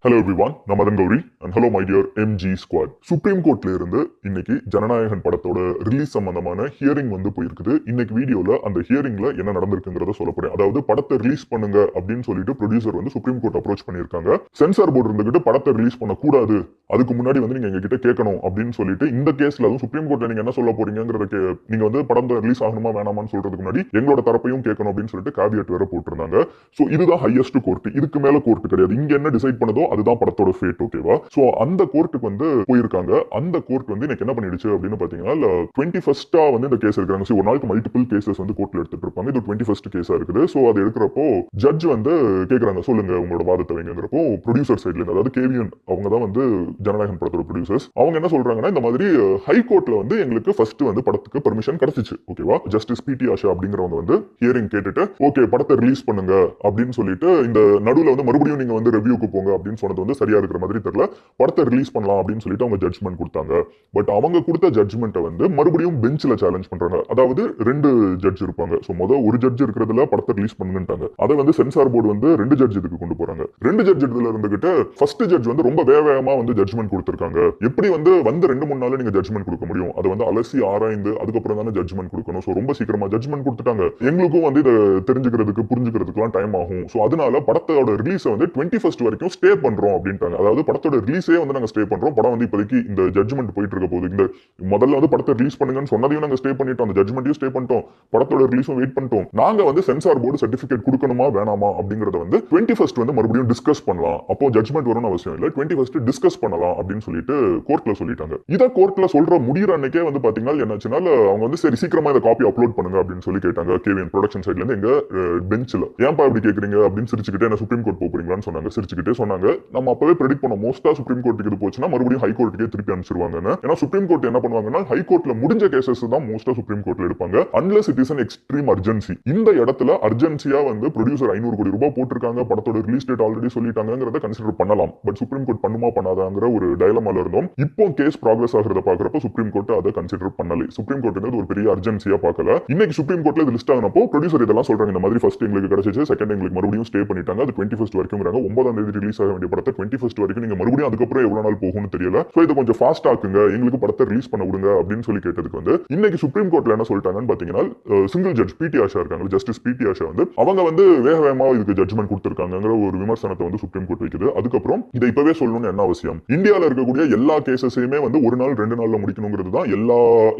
Hello everyone, நான் Madan Gowri and hello my dear MG squad. Supreme கோர்ட்ல இருந்து இன்னைக்கு ஜனநாயகன் படத்தோட ரிலீஸ் சம்பந்தமான ஹியரிங் போயிருக்குது. இன்னைக்கு வீடியோல அந்த ஹியரிங்ல என்ன நடந்திருக்குங்கிறத சொல்ல போறேன். அதாவது படத்தை ரிலீஸ் பண்ணுங்க அப்படின்னு சொல்லிட்டு ப்ரொடியூசர் சுப்ரீம் கோர்ட் அப்ரோச் பண்ணியிருக்காங்க. சென்சார் போர்டு இருந்துகிட்டு படத்தை ரிலீஸ் பண்ணக்கூடாது, அதுக்கு முன்னாடி நீங்க எங்ககிட்ட கேட்கணும் அப்படின்னு சொல்லிட்டு இந்த கேஸ்ல அதுவும் சுப்ரீம் கோர்ட்ல நீங்க என்ன சொல்ல போறீங்கிறத நீங்க படம் ரிலீஸ் ஆகணுமா வேணாமான்னு சொல்றதுக்கு முன்னாடி எங்களோட தரப்பையும் கேட்கணும் அப்படின்னு சொல்லிட்டு கேவியட் வேற போட்டிருந்தாங்க. சோ இதுதான் ஹையஸ்ட் கோர்ட், இதுக்கு மேல கோர்ட் கிடையாது. இங்க என்ன டிசைட் பண்ணதோ அதுதான் படத்தோட ஃபேட். ஓகேவா? சோ அந்த கோர்ட்டுக்கு போயிருக்காங்க. அந்த கோர்ட் இன்னைக்கு என்ன பண்ணிடுச்சு அப்படின்னு பாத்தீங்கன்னா 21st இந்த கேஸ் எடுக்கிறாங்க. ஒரு நாளைக்கு மல்டிபிள் கேசஸ் கோர்ட்ல எடுத்துட்டு இருப்பாங்க. இது 21st கேஸா இருக்குது. சோ அது எடுக்கிறப்போ ஜட்ஜ் கேக்குறாங்க, சொல்லுங்க உங்களோட வாதத்தை வைங்கிறப்போ ப்ரொடியூசர் சைட்ல இருந்து, அதாவது கேவிஎன் அவங்க தான் ஜனநாயகன் படத்தோட ப்ரொடியூசர்ஸ், அவங்க என்ன சொல்றாங்கன்னா இந்த மாதிரி ஹை கோர்ட்ல எங்களுக்கு ஃபர்ஸ்ட் படத்துக்கு பெர்மிஷன் கிடைச்சிச்சு. ஓகேவா? ஜஸ்டிஸ் பிடி ஆஷா அப்படிங்கிறவங்க ஹியரிங் கேட்டுட்டு ஓகே படத்தை ரிலீஸ் பண்ணுங்க அப்படின்னு சொல்லிட்டு இந்த நடுவுல மறுபடியும் நீங்க ரிவ்யூக்கு போங்க அப்படின்னு சொன்னது சரியா இருக்கிற மாதிரி தெரியல. படத்தை ரிலீஸ் பண்ணலாம் அப்படின்னு சொல்லிட்டு அவங்க ஜட்ஜ்மெண்ட் கொடுத்தாங்க. பட் அவங்க கொடுத்த ஜட்ஜ்மெண்ட்டை மறுபடியும் பெஞ்ச்ல சேலஞ்ச் பண்றாங்க. அதாவது 2 ஜட்ஜ் இருப்பாங்க. சோ ஒரு ஜட்ஜ் இருக்கிறதுல படத்தை ரிலீஸ் பண்ணுங்கன்றாங்க. அதை சென்சார் போர்டு 2 ஜட்ஜ் இதுக்கு கொண்டு போறாங்க. 2 ஜட்ஜ் இதுல இருந்துகிட்டு ஃபர்ஸ்ட் ஜட்ஜ் ரொம்ப வேகமா ஜட்ஜ்மெண்ட் கொடுத்திருக்காங்க. எப்படி வந்து 2-3 நாள்ல நீங்க ஜட்ஜ்மெண்ட் கொடுக்க முடியும்? அது அலசி ஆராய்ந்து அதுக்கப்புறம் தானே ஜட்ஜ்மெண்ட் கொடுக்கணும். சோ ரொம்ப சீக்கிரமா ஜட்ஜ்மெண்ட் கொடுத்துட்டாங்க. எங்களுக்கும் இதை தெரிஞ்சுக்கிறதுக்கு புரிஞ்சுக்கிறதுக்குலாம் டைம் ஆகும். சோ அதனால படத்தோட ரிலீஸை 21st வரைக்கும் ஸ்டே பண்றோம் அப்படின்ட்டாங்க. அதாவது படத்தோட ரிலீஸே நாங்க ஸ்டே பண்றோம். படம் இப்போதைக்கு இந்த ஜட்ஜ்மெண்ட் போயிட்டு இருக்க போது, இந்த முதல்ல படத்தை ரிலீஸ் பண்ணுங்கன்னு சொன்னதையும் நாங்க ஸ்டே பண்ணிட்டோம், அந்த ஜட்ஜ்மெண்ட்டையும் ஸ்டே பண்ணிட்டோம், படத்தோட ரிலீஸும் வெயிட் பண்ணிட்டோம். நாங்க சென்சார் போர்டு சர்டிபிகேட் கொடுக்கணுமா வேணாமா அப்படிங்கறத 21st மறுபடியும் டிஸ்கஸ் பண்ணலாம். அப்போ ஜட்ஜ்மெண்ட் வரும்னு அவசியம் இல்லை, 21st டிஸ்கஸ் பண்ணலாம் அப்படின்னு சொல்லிட்டு கோர்ட்ல சொல்லிட்டாங்க. இத கோர்ட்ல சொல்ற முடிகிற அன்னைக்கே பாத்தீங்கன்னா என்னாச்சுன்னா அவங்க சரி சீக்கிரமா இந்த காப்பி அப்லோட் பண்ணுங்க அப்படின்னு சொல்லி கேட்டாங்க. கேவிஎன் ப்ரொடக்ஷன் சைட்ல இருந்து எங்க பெஞ்ச்ல ஏன்பா இப்படி கேக்குறீங்க அப்படின்னு சிரிச்சுக்கிட்டே என்ன சுப்ரீம் கோர்ட் போறீங்களான்னு சொன்னாங்க. சிரிச்சுக்கிட்டே சொன்னாங்க, நம்ம அப்பவே ப்ரெடிக்ட் பண்ணோம் மோஸ்டா சுப்ரீம் கோர்ட்டுக்கு இது போச்சுன்னா மறுபடியும் ஹை கோர்ட்டுக்கே திருப்பி அனுப்பிச்சிருவாங்க. ஏன்னா சுப்ரீம் கோர்ட் என்ன பண்ணுவாங்கன்னா ஹை கோர்ட்ல முடிஞ்ச கேசஸ் தான் மோஸ்டா சுப்ரீம் கோர்ட்ல எடுப்பாங்க. Unless it is an extreme urgency. இந்த இடத்துல அர்ஜென்சியா ப்ரொடியூசர் 500 கோடி ரூபாய் போட்டிருக்காங்க, படத்தோட ரிலீஸ் டேட் ஆல்ரெடி சொல்லிட்டாங்கிறத கன்சிடர் பண்ணலாம். பட் சுப்ரீம் கோர்ட் பண்ணுமா பண்ணாதாங்கிற ஒரு டயலமால இருந்தோம். இப்போ கேஸ் ப்ராக்ரஸ் ஆகிறத பாக்குறப்ப சுப்ரீம் கோர்ட் அதை கன்சிடர் பண்ணல. சுப்ரீம் கோர்ட் ஒரு பெரிய அர்ஜென்சியா பார்க்கல. இன்னைக்கு சுப்ரீம் கோர்ட்ல இது லிஸ்ட் ஆனப்போ ப்ரொடியூசர் இதெல்லாம் சொல்றாங்க, இந்த மாதிரி ஃபர்ஸ்ட் எங்களுக்கு கிடைச்சிச்சு, செகண்ட் எங்களுக்கு மறுபடியும் ஸ்டே பண்ணிட்டாங்க, அது 21st வரைக்கும் 9ஆம் தேதி ரிலீஸ் ஆக வேண்டிய படத்தை 21st வரைக்கும் நீங்க மறுபடியும் அதுக்கப்புறம் எவ்வளவு நாள் போகும்னு தெரியல. சோ இது கொஞ்சம் ஃபாஸ்ட் ஆக்குங்க, எங்களுக்கு படத்தை ரிலீஸ் பண்ண விடுங்க அப்படின்னு சொல்லி கேட்டதுக்கு இன்னைக்கு சுப்ரீம் கோர்ட்ல என்ன சொல்லிட்டாங்கன்னு பாத்தீங்கன்னா சிங்கிள் ஜட்ஜ் பிடி ஆஷா இருக்காங்க, ஜஸ்டிஸ் பிடி ஆஷா அவங்க வேக வேகமா இதுக்கு ஜட்ஜ்மெண்ட் கொடுத்திருக்காங்கங்கிற ஒரு விமர்சனத்தை சுப்ரீம் கோர்ட் வைக்குது. அதுக்கப்புறம் இதை இப்பவே சொல்லணும்னு என்ன அவசியம்? இந்தியாவில் இருக்கக்கூடிய எல்லா கேசஸையுமே 1 நாள் 2 நாள்ல முடிக்கணுங்கிறது தான்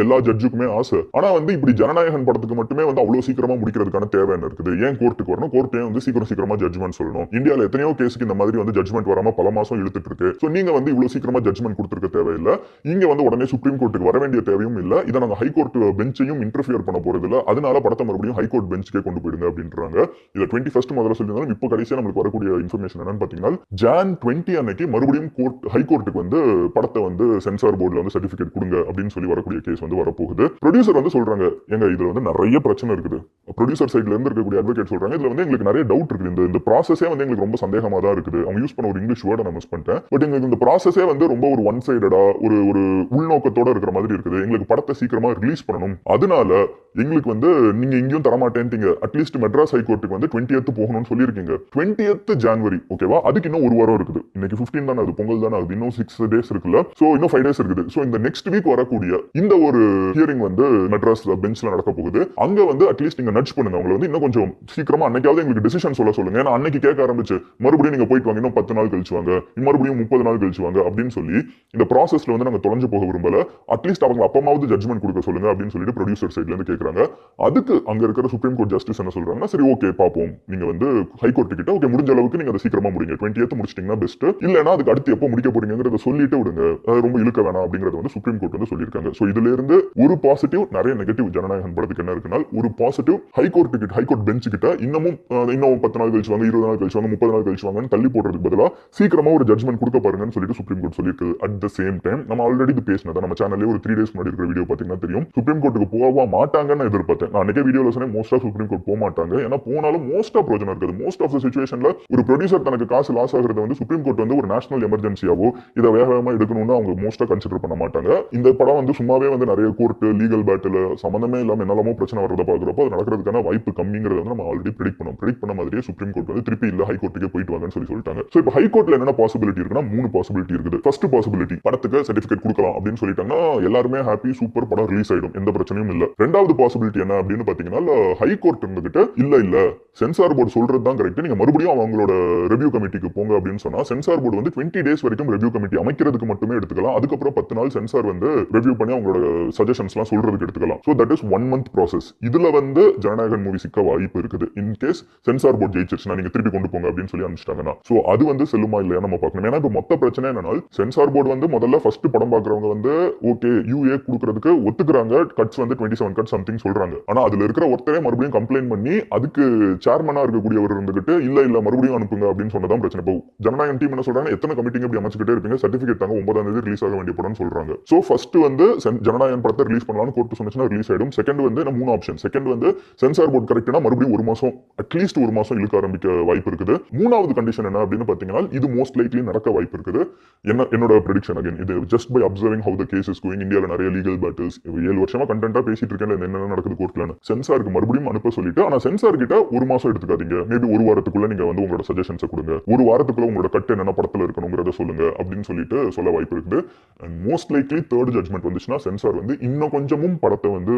எல்லா ஜட்ஜுக்குமே ஆசை. ஆனா இப்படி ஜனநாயகன் படத்துக்கு மட்டுமே அவ்வளவு சீக்கிரமா முடிக்கிறதுக்கான தேவை என்ன இருக்குது? ஏன் கோர்ட்டுக்கு வரணும்? கோர்ட்டே சீக்கிரமா ஜட்ஜ்மெண்ட் சொல்லணும். இந்தியாவில் எத்தனையோ கேஸுக்கு இந்த மாதிரி ஜட்ஜ்மெண்ட் வராம பல மாசம் இழுத்துட்டு இருக்கு. சோ நீங்க இவ்வளவு சீக்கிரமா ஜட்ஜ்மெண்ட் கொடுத்திருக்க தேவையில்லை. இங்க உடனே சுப்ரீம் கோர்ட்டுக்கு வர வேண்டிய தேவையும் இல்ல. இதை நாங்க ஹை கோர்ட் பெஞ்சையும் இன்டர்ஃபியர் பண்ண போறது இல்ல. அதனால படத்தை மறுபடியும் ஹை கோர்ட் பெஞ்சுக்கே கொண்டு போயிடுங்க அப்படின்றாங்க. இதை 21st முதல்ல சொல்லியிருந்தாலும் இப்போ கடைசியா நமக்கு வரக்கூடிய இன்ஃபர்மேஷன் என்னன்னு பாத்தீங்கன்னா ஜான் 20 அன்னைக்கு மறுபடியும் ஹை கோர்ட்டுக்கு படத்தை சென்சார் போர்டுல சர்டிபிகேட் கொடுங்க அப்படின்னு சொல்லி வரக்கூடிய கேஸ் வரப்போகுது. ப்ரொடியூசர் சொல்றாங்க, எங்க இதுல நிறைய பிரச்சனை இருக்குது. ப்ரொடியூசர் சைட்ல இருந்து இருக்கக்கூடிய அட்வொகேட் சொல்றாங்க, இதுல எங்களுக்கு நிறைய டவுட் இருக்குது. இந்த ப்ராசஸே எங்களுக்கு ரொம்ப சந்தேகமா தான் இருக்குது. அவங்க யூஸ் பண்ண ஒரு இங்கிலீஷ் வேர்டை நான் மிஸ் பண்ணிட்டேன். பட் எங்களுக்கு இந்த ப்ராசஸே ரொம்ப ஒரு ஒன் சைடடா ஒரு உள்நோக்கத்தோட இருக்கிற மாதிரி இருக்குது. எங்களுக்கு படத்தை சீக்கிரமா ரிலீஸ் பண்ணணும், அதனால எங்களுக்கு நீங்க எங்கேயும் தரமாட்டேன்ட்டீங்க. அட்லீஸ்ட் மெட்ராஸ் ஹை கோர்ட்டுக்கு 20th போகணும்னு சொல்லியிருக்கீங்க. 20th ஜனவரி, ஓகேவா? அதுக்கு இன்னும் 1 வாரம் இருக்குது. இன்னைக்கு 15 தானே, அது பொங்கல் தானே, அது இன்னும் 6 days இருக்குல்ல. சோ இன்னும் 5 days இருக்குது. சோ இந்த நெக்ஸ்ட் வீக் வரக்கூடிய இந்த ஒரு ஹியரிங் மெட்ராஸ்ல பெஞ்ச்ல நடக்க போகுது. அங்க அட்லீஸ்ட் நீங்க நட்ஜ் பண்ணுங்க, அவங்களை இன்னும் கொஞ்சம் சீக்கிரமா அன்னைக்காவது எங்களுக்கு டிசிஷன் சொல்லுங்க. ஏன்னா அன்னைக்கு கேட்க ஆரம்பிச்சு மறுபடியும் நீங்க போயிட்டு வாங்க, இன்னும் 10 நாள் கழிச்சு வாங்க, மறுபடியும் 30 நாள் கழிச்சு வாங்க அப்படின்னு சொல்லி இந்த ப்ராசஸ்ல நாங்க தொலைஞ்சு போக விரும்பல. அட்லீஸ்ட் அவங்க அப்பமாவது ஜட்ஜ்மெண்ட் கொடுக்க சொல்லுங்க அப்படின்னு சொல்லிட்டு ப்ரொடியூசர் சைட்ல இருந்து கேக்குறாங்க. அதுக்கு அங்க இருக்கிற சுப்ரீம் கோர்ட் ஜஸ்டிஸ் என்ன சொல்றாங்கன்னா, சரி ஓகே பாப்போம், நீங்க ஹை கோர்ட் கிட்ட ஓகே முடிஞ்ச அளவுக்கு நீங்க அதை சீக்கிரமா முடிங்க, 20th முடிச்சிட்டீங்கன்னா பெஸ்ட், இல்லனா அதுக்கு அடுத்து எப்போ முடிக்க போறீங்கறத சொல்லிட்டு விடுங்க, அது ரொம்ப இழுக்க வேணாம் அப்படிங்கறது சுப்ரீம் கோர்ட் சொல்லியிருக்காங்க. சோ இதுல இருந்து ஒரு பாசிட்டிவ், நிறைய நெகட்டிவ் ஜனநாயகன் படத்துக்கு என்ன இருக்குன்னா, ஒரு பாசிட்டிவ் ஹை கோர்ட் பெஞ்ச் கிட்ட இன்னும் 10 நாள் கழிச்சு வாங்க, 20 நாள் கழிச்சு வாங்க, 30 நாள் கழிச்சு வாங்கன்னு தள்ளி போடுறதுக்கு பதிலா சீக்கிரமா ஒரு ஜட்ஜ்மெண்ட் கொடுக்க பாருங்கன்னு சொல்லிட்டு சுப்ரீம் கோர்ட் சொல்லியிருக்கு. அட் த சேம் டைம் நம்ம ஆல்ரெடி இது பேசினதா நம்ம சேனல்ல ஒரு 3 days முன்னாடி இருக்கிற வீடியோ பாத்தீங்கன்னா தெரியும், சுப்ரீம் கோர்ட்டுக்கு போக மாட்டாங்கன்னு எதிர்பார்த்தேன். நான் அன்னைக்கே வீடியோல சொன்னேன், மோஸ்டா சுப்ரீம் கோர்ட் போக மாட்டாங்க. ஏன்னா போனாலும் மோஸ்டா பிரயோஜனம் இருக்காது. மோஸ்ட் ஆஃப் த சிச்சுவேஷன்ல ஒரு ப்ரொடியூசர் தனக்கு காசு லாஸ் ஆகிறது சுப்ரீம் கோர்ட் ஒரு நேஷனல் எமர்ஜென்சியாவோ இதை வேகமா எடுக்கணும்னு அவங்க மோஸ்டா கன்சிடர் பண்ண மாட்டாங்க. இந்த படம் சும்மாவே நிறைய கோர்ட் லீகல் பேட்டில் சம்பந்தமே இல்லாம என்னெல்லாமோ பிரச்சனை வரத பாக்குறப்போ அது நடக்கிறதுக்கான வாய்ப்பு கம்மிங்கிறத நம்ம ஆல்ரெடி ப்ரெடிக்ட் பண்ண மாதிரியே சுப்ரீம் கோர்ட் திருப்பி இல்ல ஹை கோர்ட்டுக்கே போயிட்டு வாங்கன்னு சொல்லிட்டாங்க. சோ இப்போ ஹைகோர்ட்ல என்ன பாசிபிலிட்டி இருக்குன்னா 3 பாசிபிலிட்டி இருக்குது. ஃபர்ஸ்ட் பாசிபிலிட்டி படத்துக்கு சர்டிபிகேட் கொடுக்கலாம் அப்படின்னு சொல்லிட்டாங்கன்னா எல்லாருமே ஹாப்பி, சூப்பர், படம் ரிலீஸ் ஆயிடும், எந்த பிரச்சனையும் இல்ல. ரெண்டாவது பாசிபிலிட்டி என்ன அப்படின்னு பாத்தீங்கன்னா ஹைகோர்ட் இருந்துகிட்டு இல்ல சென்சார் போர்டு சொல்றது தான் கரெக்ட், நீங்க மறுபடியும் அவங்களோட ரிவ்யூ கமிட்டிக்கு போங்க அப்படின்னு சொன்னா சென்சார் போர்டு வந்து 20 டேஸ் வரைக்கும் ரிவ்யூ கமிட்டி அமைக்கிறதுக்கு மட்டுமே எடுத்துக்கலாம். அதுக்கப்புறம் 10 நாள் சென்சார் வந்து ரிவ்யூ பண்ணி அவங்களோட சஜஷன்ஸ் எல்லாம் சொல்றதுக்கு எடுத்துக்கலாம். So that is 1 month process. இதுல வந்து ஜனநாயகன் மூவி சிக்க வாய்ப்பு இருக்குது. இன் கேஸ் சென்சார் போர்டு ஜெயிச்சிருச்சுன்னா நீங்க திருப்பி கொண்டு போங்க அப்படின்னு சொல்லி அனுப்பிச்சிட்டாங்கன்னா சோ அது வந்து செல்லுமா இல்லையா நம்ம பார்க்கணும். ஏன்னா இப்ப மொத்த பிரச்சனை என்னன்னா சென்சார் போர்டு வந்து முதல்ல ஃபர்ஸ்ட் படம் பாக்குறவங்க வந்து ஓகே யூஏ கொடுக்கறதுக்கு ஒத்துக்குறாங்க, கட்ஸ் வந்து 27 கட் சம்திங் சொல்றாங்க. ஆனா அதுல இருக்கிற ஒருத்தரே மறுபடியும் கம்ப்ளைண்ட் பண்ணி அதுக்கு சேர்மனா இருக்கக்கூடியவர் இருந்துகிட்டு இல்ல மறுபடியும் அனுப்புங்க அப்படின்னு சொன்னதான் பிரச்சனை. இப்போ ஜனநாயகன் டீம் என்ன சொல்றாங்க, எத்தனை கமிட்டிங் இப்படி அமைச்சுக்கிட்டே இருப்பீங்க, சர்டிபிகேட் தாங்க 9ஆம் தேதி ரிலீஸ் ஆக வேண்டிய படம்னு சொல்றாங்க. சோ ஃபர்ஸ்ட் வந்து ஜனநாயகன் படத்தை ரிலீஸ் பண்ணலாம்னு கோர்ட் சொன்னுச்சுன்னா ரிலீஸ் ஆயிடும். செகண்ட் வந்து 3 ஆப்ஷன். செகண்ட் வந்து சென்சார் போர்டு கரெக்ட்னா மறுபடியும் 1 மாசம், அட்லீஸ்ட் 1 மாசம் இழுக்க ஆரம்பிக்க வாய்ப்பு இருக்குது. மூணாவது கண்டிஷன் என்ன அப்படின்னு பாத்தீங்கன்னா இது மோஸ்ட் லைக்லி நடக்க வாய்ப்பு இருக்குது. என்னோட ப்ரெடிக்ஷன் அகைன் இது just by observing how the case is going. இந்தியாவில் நிறைய லீகல் பேட்டில்ஸ் 7 வருஷமா கண்டென்ட்டா பேசிட்டு இருக்கேன் என்ன நடக்குது கோர்ட்ல. சென்சாருக்கு மறுபடியும் அனுப்ப சொல்லிட்டு ஆனா சென்சார் கிட்ட 1 மாசம் எடுத்துக்காதீங்க, மேபி 1 வாரத்துக்குள்ள நீங்க வந்து உங்களோட சஜஷன்ஸை கொடுங்க, 1 வாரத்துக்குள்ள உங்களோட கட் என்னென்ன படத்துல இருக்கணுங்கிறத சொல்லுங்க அப்படின்னு சொல்லிட்டு சொல்ல வாய்ப்பு இருக்குது. And most likely third judgment வந்துச்சுன்னா சென்சார் வந்து இன்னும் கொஞ்சமும் படத்தை வந்து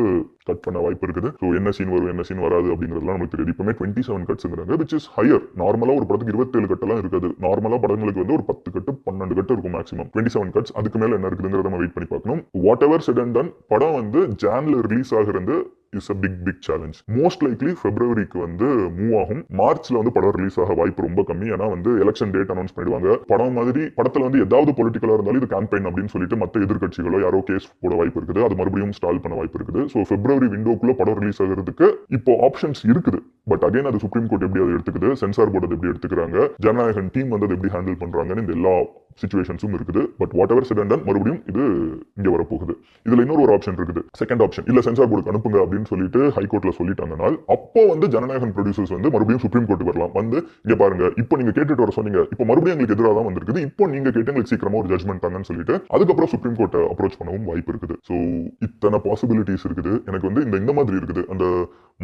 கட் பண்ண வாய்ப்பு இருக்குது. ஸோ என்ன சீன் வரும் என்ன சீன் வராது அப்படிங்கிறதுலாம் நமக்கு தெரியுது. இப்பவுமே 27 கட்ஸ்ங்கிறாங்க, விச் இஸ் ஹையர். நார்மலா ஒரு படத்துக்கு 27 கட்டெல்லாம் இருக்காது. நார்மலா படங்களுக்கு வந்து ஒரு 10 கட்டு 12 கட்டு இருக்கும் மேக்ஸிமம். 27 கட்ஸ், அதுக்கு மேல என்ன இருக்குதுங்கிறத நம்ம வெயிட் பண்ணி பார்க்கணும். Whatever said and done படம் வந்து ஜான்ல ரிலீஸ் ஆகிறது is a big challenge. Most likely பிப்ரவரிக்கு வந்து மூவ் ஆகும். மார்ச்ல வந்து படம் ரிலீஸ் ஆக வாய்ப்பு ரொம்ப கம்மி. ஏன்னா வந்து எலெக்ஷன் டேட் அனௌன்ஸ் பண்ணிடுவாங்க. படம் மாதிரி படத்துல வந்து ஏதாவது பொலிட்டிக்கலா இருந்தாலும் இது கேம்பெயின் அப்படின்னு சொல்லிட்டு மற்ற எதிர்கட்சிகளோ யாரோ கேஸ் போட வாய்ப்பு இருக்குது. அது மறுபடியும் ஸ்டால் பண்ண வாய்ப்பு இருக்குது. ஸோ பிப்ரவரி விண்டோக்குள்ள படம் ரிலீஸ் ஆகிறதுக்கு இப்போ ஆப்ஷன்ஸ் இருக்குது. பட் அகைன் அது சுப்ரீம் கோர்ட் எப்படி அதை எடுத்துக்குது, சென்சார் போர்டு எப்படி எடுத்துக்கிறாங்க, ஜனநாயகன் டீம் வந்து எப்படி ஹேண்டில் பண்றாங்கன்னு இந்த எல்லா சிச்சுவேஷன்ஸும் இருக்குது. But what ever said and ton மறுபடியும் இது இங்க வரப்போகுது. இதுல இன்னொரு ஆப்ஷன் இருக்குது. செகண்ட் ஆப்ஷன் இல்ல சென்சார் போர்டுக்கு அனுப்புங்க அப்படின்னு சொல்லிட்டு ஹைகோர்ட்ல சொல்லிட்டாங்கன்னா அப்போ வந்து ஜனநாயகன் ப்ரொடியூசர்ஸ் வந்து மறுபடியும் சுப்ரீம் கோர்ட்டுக்கு வரலாம். வந்து இங்க பாருங்க இப்போ நீங்க கேட்டுட்டு வர சொன்னீங்க, இப்போ மறுபடியும் எங்களுக்கு எதிராக தான் வந்திருக்குது, இப்போ நீங்க கேட்டு எங்களுக்கு சீக்கிரமா ஒரு ஜட்மெண்ட் தாங்கன்னு சொல்லிட்டு அதுக்கப்புறம் சுப்ரீம் கோர்ட்டை அப்ரோச் பண்ணவும் வாய்ப்பு இருக்குது. ஸோ இத்தனை பாசிபிலிட்டிஸ் இருக்குது. எனக்கு வந்து இந்த மாதிரி இருக்குது. அந்த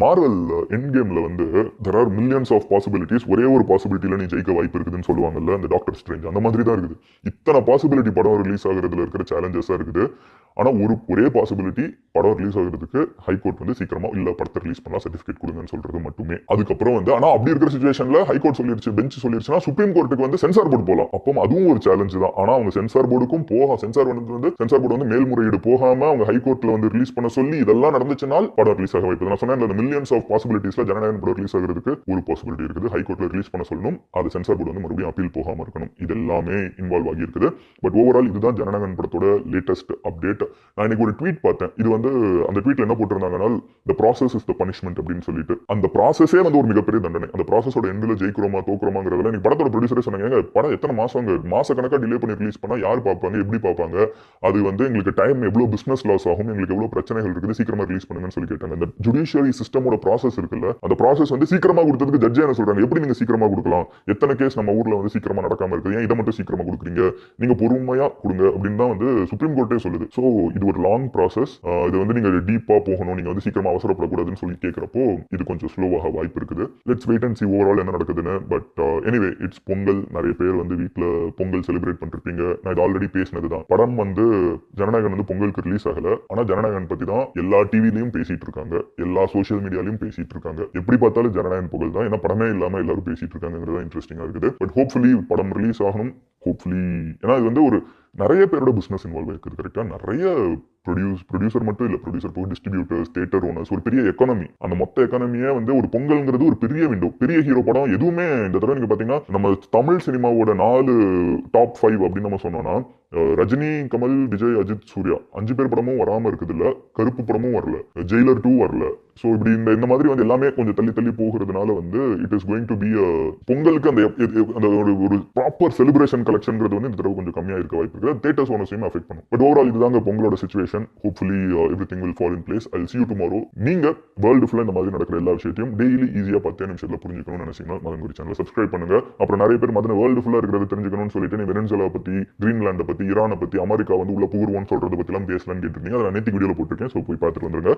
மார்வல் எண்ட் கேம்ல வந்து there are millions of possibilities. ஒரே ஒரு பாசிபிலிட்டியில நீ ஜெயிக்க வாய்ப்பு இருக்குதுன்னு சொல்லுவாங்கல்ல அந்த டாக்டர் ஸ்ட்ரேஞ்ச், அந்த மாதிரி தான் இருக்குது. இத்தனை பாசிபிலிட்டி படம் ரிலீஸ் ஆகுறதுல இருக்கிற சேலஞ்சஸா இருக்குது. ஆனா ஒரே பாசிபிலிட்டி படம் ரிலீஸ் ஆகுறதுக்கு ஹைகோர்ட் வந்து சீக்கிரமா இல்ல படத்தை ரிலீஸ் பண்ணலாம் சர்டிபிகேட் கொடுங்கன்னு சொல்றது மட்டுமே. அதுக்கப்புறம் வந்து ஆனா அப்படி இருக்கிற சிச்சுவேஷன்ல ஹைகோர்ட் சொல்லிருச்சு, பெஞ்ச் சொல்லிருச்சுன்னா சுப்ரீம் கோர்ட்டுக்கு வந்து சென்சார் போர்டு போகலாம். அப்போ அதுவும் ஒரு சேலஞ்சு தான். ஆனா அவங்க சென்சார் போர்டுக்கும் சென்சார் போர்டு வந்து மேல்முறையீடு போகாம அவங்க ஹைகோர்ட்ல வந்து ரிலீஸ் பண்ண சொல்லி இதெல்லாம் நடந்துச்சுனால் படம் ரிலீஸ் ஆக வாய்ப்பு. நான் சொன்னேன் மில்லியன்ஸ் ஆஃப் பாசிபிலிட்டிஸ்ல ஜனநாயகன் படம் ரிலீஸ் ஆகிறதுக்கு ஒரு பாசிபிலிட்டி இருக்குது. ஹைகோர்ட்ல ரிலீஸ் பண்ண சொல்லணும், அது சென்சார் போர்டு வந்து மறுபடியும் அப்பீல் போகாம இருக்கணும். இது எல்லாமே இன்வால்வ் ஆகி இருக்குது. பட் ஓவரால் இதுதான் ஜனநாயகன் படத்தோட லேட்டஸ்ட் அப்டேட். நான் இன்னைக்கு ஒரு ட்வீட் பார்த்தேன். இது வந்து அந்த ட்வீட்ல என்ன போட்டிருந்தாங்கன்னா the process is the punishment அப்படின்னு சொல்லிட்டு அந்த ப்ராசஸே வந்து ஒரு மிகப்பெரிய தண்டனை. அந்த ப்ராசஸோட எண்ட்ல ஜெயிக்கிறோமா தோக்குறோமாங்கிறதுல நீங்க படத்தோட ப்ரொடியூசரே சொன்னாங்க, படம் எத்தனை மாச கணக்கா டிலே பண்ணி ரிலீஸ் பண்ணா யார் பார்ப்பாங்க, எப்படி பார்ப்பாங்க, அது வந்து எங்களுக்கு டைம் எவ்வளவு பிசினஸ் லாஸ் ஆகும், எங்களுக்கு எவ்வளவு பிரச்சனைகள் இருக்குது, சீக்கிரமா ரிலீஸ் பண்ணுங்கன்னு சொல்லி கேட்டாங்க. இந்த ஜுடிஷியரி சிஸ்டமோட ப்ராசஸ் இருக்குல்ல, அந்த ப்ராசஸ் வந்து சீக்கிரமா கொடுத்ததுக்கு ஜட்ஜே என்ன சொல்றாங்க, எப்படி நீங்க சீக்கிரமா கொடுக்கலாம், எத்தனை கேஸ் நம்ம ஊர்ல வந்து சீக்கிரமா நடக்காம இருக்குது, ஏன் இதை மட்டும் சீக்கிரமா கொடுக்குறீங்க, நீங்க பொறுமையா கொடுங்க அப்படின்னு தான் வந்து சுப்ரீம் கோர்ட்டே சொல்லுது. ஸோ இது ஒரு லாங் ப்ராசஸ். இது வந்து நீங்க டீப்பா போகணும், நீங்க வந்து சீக்கிரமா அவசரப்படக்கூடாதுன்னு சொல்லி கேட்கிறப்போ இது கொஞ்சம் ஸ்லோவாக வாய்ப்பு இருக்குது. Let's wait and see overall என்ன நடக்குதுன்னு. But anyway it's Pongal. நிறைய பேர் வந்து வீட்டில் பொங்கல் செலிப்ரேட் பண்ணிருப்பீங்க. நான் இது ஆல்ரெடி பேசினது தான். படம் வந்து ஜனநாயகன் வந்து பொங்கலுக்கு ரிலீஸ் ஆகல. ஆனா ஜனநாயகன் பத்தி தான் எல்லா டிவிலையும் பேசிட்டு இருக்காங்க, எல்லா சோசியல் மீடியாலையும் பேசிட்டு இருக்காங்க. எப்படி பார்த்தாலும் ஜனநாயகன் பொங்கல் தான். ஏன்னா படமே இல்லாம எல்லாரும் பேசிட்டு இருக்காங்கிறது இன்ட்ரெஸ்டிங்கா இருக்குது. பட் ஹோப்ஃபுல்லி படம் ரிலீஸ் ஆகணும். ஹோப்ஃபுல்லி ஏன்னா இது வந்து ஒரு நிறைய பேரோட பிசினஸ் இன்வால்வ் ஆயிருக்குது. கரெக்டா நிறைய ப்ரொடியூசர் மட்டும் இல்ல, ப்ரொடியூசர் போய் டிஸ்ட்ரிபியூட்டர்ஸ், தியேட்டர் ஓனர்ஸ், ஒரு பெரிய எக்கானமி. அந்த மொத்த எக்கானமியே வந்து ஒரு பொங்கல்ங்கிறது ஒரு பெரிய விண்டோ. பெரிய ஹீரோ படம் எதுவுமே இந்த தடவை நீங்க பாத்தீங்கன்னா நம்ம தமிழ் சினிமாவோட 4 டாப் 5 அப்படின்னு நம்ம சொன்னோம்னா ரஜினி, கமல், விஜய், அஜித், சூர்யா 5 பேர் படமும் வராம இருக்குது இல்ல. கருப்பு படமும் வரல, ஜெயிலர் 2 வரல. ஸோ இப்படி இந்த மாதிரி வந்து எல்லாமே கொஞ்சம் தள்ளி போகிறதுனால வந்து it is going to be பொங்கலுக்கு அந்த ஒரு ப்ராப்பர் செலிப்ரேஷன் கலெக்ஷன்ங்கிறது வந்து இந்த தடவை கொஞ்சம் கம்மியா இருக்க வாய்ப்பு இருக்குது. தியேட்டர்ஸ் ஓனர்ஸையும் அஃபெக்ட் பண்ணும். பட் ஓவரால் இதுதாங்க பொங்கலோட situation. Hopefully everything will fall in place. I'll see you tomorrow. நீங்க வேர்ல்டு ஃபுல்லா இந்த மாதிரி நடக்கிற எல்லா விஷயத்தையும் டெய்லி ஈஸியா 10 நிமிஷத்துல புரிஞ்சுக்கணும்னு நினைச்சீங்கன்னா மதங்குடி சேனலை சப்ஸ்கிரைப் பண்ணுங்க. அப்புறம் நிறைய பேர் மதன வேர்ல்டு ஃபுல்லா இருக்கிறது தெரிஞ்சுக்கணும்னு சொல்லிட்டு நீ வெனிசுலா பத்தி, கிரீன்லாண்டை பத்தி, ஈரானை பத்தி, அமெரிக்கா வந்து உள்ள புகுருவோன்னு சொல்றதை பத்தி எல்லாம் பேசலாம்னு கேட்டிருந்தீங்க. அதை நான் நேற்று வீடியோல போட்டிருக்கேன். ஸோ போய் பார்த்துட்டு வந்துருங்க.